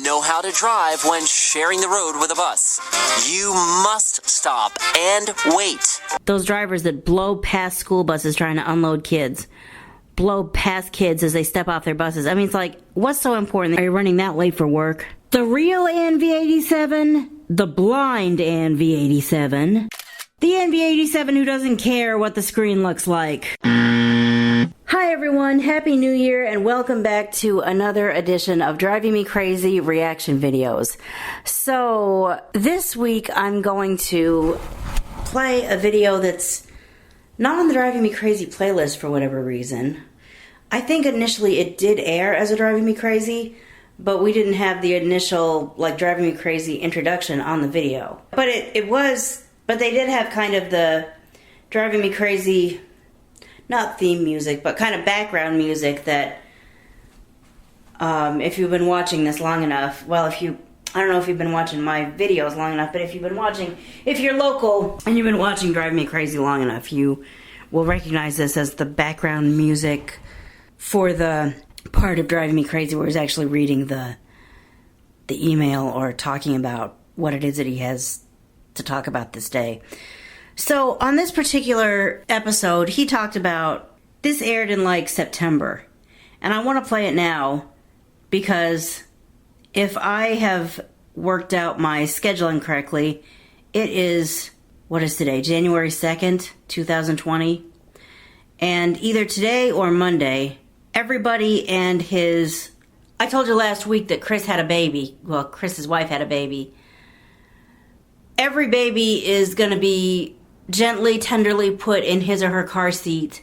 know how to drive when sharing the road with a bus. You must stop and wait. Those drivers that blow past school buses trying to unload kids, blow past kids as they step off their buses. I mean, it's like, what's so important? Are you running that late for work? The real NV87, the blind NV87, the NV87 who doesn't care what the screen looks like. Hi everyone, Happy New Year and welcome back to another edition of Driving Me Crazy reaction videos. So this week I'm going to play a video that's not on the Driving Me Crazy playlist for whatever reason. I think initially it did air as a Driving Me Crazy, but we didn't have the initial Driving Me Crazy introduction on the video. But but they did have kind of the Driving Me Crazy, not theme music, but kind of background music that, if you've been watching this long enough, well, I don't know if you've been watching my videos long enough, but if you're local and you've been watching Drive Me Crazy long enough, you will recognize this as the background music for the part of Driving Me Crazy where he's actually reading the email or talking about what it is that he has to talk about this day. So on this particular episode, he talked about, this aired in September, and I want to play it now because if I have worked out my scheduling correctly, it is, what is today, January 2nd, 2020, and either today or Monday, everybody and his, I told you last week that Chris had a baby, well, Chris's wife had a baby. Every baby is going to be gently, tenderly put in his or her car seat,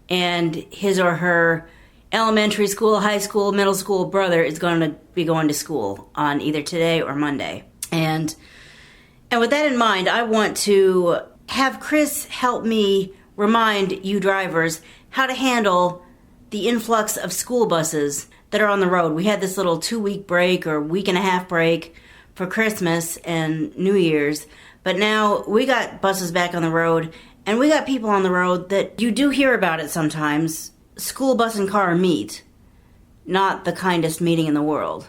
and his or her elementary school, high school, middle school brother is going to be going to school on either today or Monday. And with that in mind, I want to have Chris help me remind you drivers how to handle the influx of school buses that are on the road. We had this little 2-week break or week and a half break for Christmas and New Year's. But now we got buses back on the road, and we got people on the road that you do hear about it sometimes. School bus and car meet. Not the kindest meeting in the world.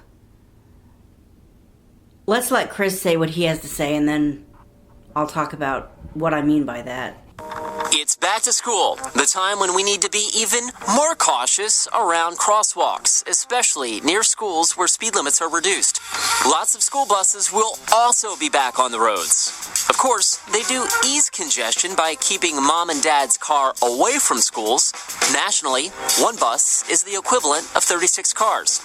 Let's let Chris say what he has to say, and then I'll talk about what I mean by that. It's back to school, the time when we need to be even more cautious around crosswalks, especially near schools where speed limits are reduced. Lots of school buses will also be back on the roads. Of course, they do ease congestion by keeping mom and dad's car away from schools. Nationally, one bus is the equivalent of 36 cars.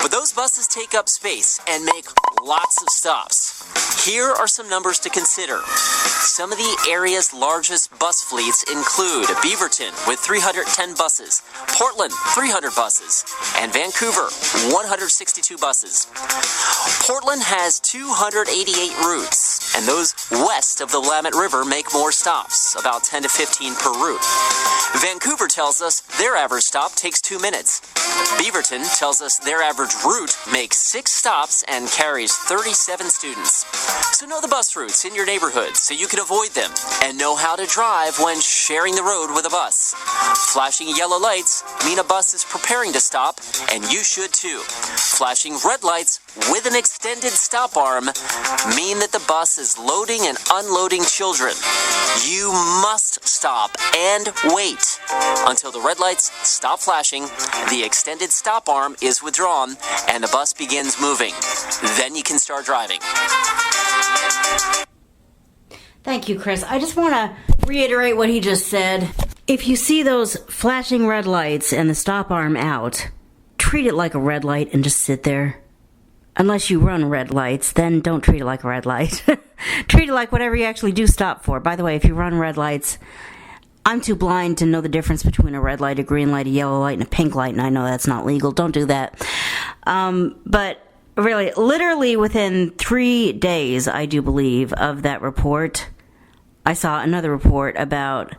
But those buses take up space and make lots of stops. Here are some numbers to consider. Some of the area's largest bus fleets include Beaverton with 310 buses, Portland 300 buses, and Vancouver 162 buses. Portland has 288 routes, and those west of the Willamette River make more stops, about 10 to 15 per route. Vancouver tells us their average stop takes 2 minutes. Beaverton tells us their average route makes 6 stops and carries 37 students. So know the bus routes in your neighborhood so you can avoid them, and know how to drive when sharing the road with a bus. Flashing yellow lights mean a bus is preparing to stop, and you should too. Flashing red lights with an extended stop arm mean that the bus is loading and unloading children. You must stop and wait until the red lights stop flashing, the extended stop arm is withdrawn, and the bus begins moving. Then you can start driving. Thank you, Chris. I just want to reiterate what he just said. If you see those flashing red lights and the stop arm out, treat it like a red light and just sit there. Unless you run red lights, then don't treat it like a red light. Treat it like whatever you actually do stop for. By the way, if you run red lights, I'm too blind to know the difference between a red light, a green light, a yellow light, and a pink light, and I know that's not legal. Don't do that. But really, literally within 3 days, I do believe, of that report, I saw another report about,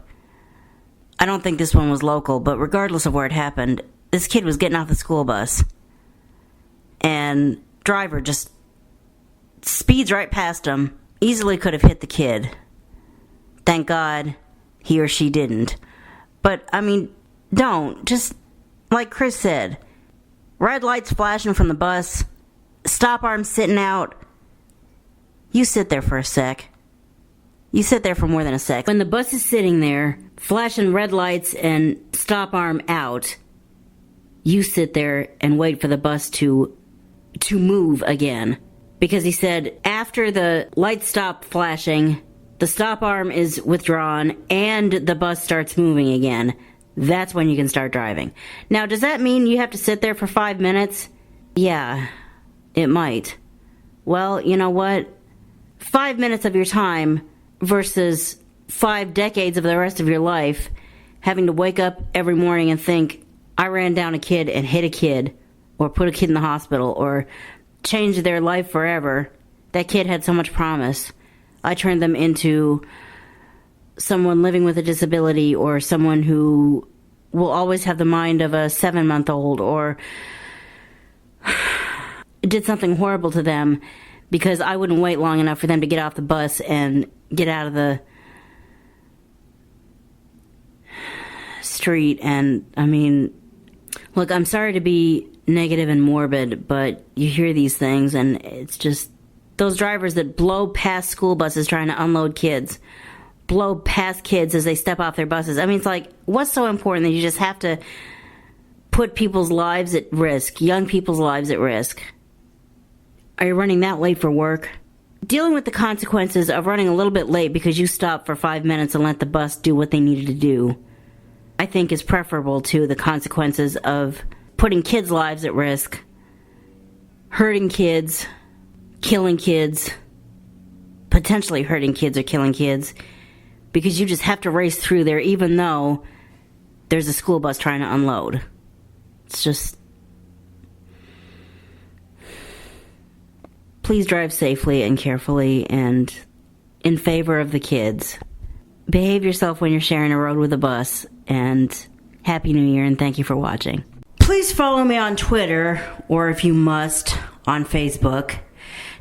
I don't think this one was local, but regardless of where it happened, this kid was getting off the school bus, and driver just speeds right past him, easily could have hit the kid. Thank God he or she didn't. But, I mean, don't. Just, like Chris said, red lights flashing from the bus, stop arm sitting out, you sit there for a sec. You sit there for more than a sec. When the bus is sitting there, flashing red lights and stop arm out, you sit there and wait for the bus to move again. Because he said after the lights stop flashing, the stop arm is withdrawn, and the bus starts moving again. That's when you can start driving. Now, does that mean you have to sit there for 5 minutes? Yeah, it might. Well, you know what? 5 minutes of your time versus 5 decades of the rest of your life having to wake up every morning and think, I ran down a kid and hit a kid, or put a kid in the hospital, or changed their life forever. That kid had so much promise. I turned them into someone living with a disability, or someone who will always have the mind of a 7-month-old, or did something horrible to them because I wouldn't wait long enough for them to get off the bus and get out of the street. And I mean, look, I'm sorry to be negative and morbid, but you hear these things and it's just those drivers that blow past school buses trying to unload kids, blow past kids as they step off their buses. I mean, it's like, what's so important that you just have to put people's lives at risk, young people's lives at risk? Are you running that late for work? Dealing with the consequences of running a little bit late because you stopped for 5 minutes and let the bus do what they needed to do, I think is preferable to the consequences of putting kids' lives at risk, hurting kids, killing kids, potentially hurting kids or killing kids, because you just have to race through there even though there's a school bus trying to unload. It's just... Please drive safely and carefully and in favor of the kids. Behave yourself when you're sharing a road with a bus, and Happy New Year, and thank you for watching. Please follow me on Twitter, or if you must, on Facebook.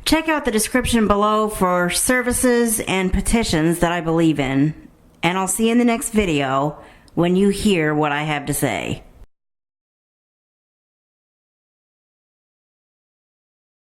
Check out the description below for services and petitions that I believe in, and I'll see you in the next video when you hear what I have to say.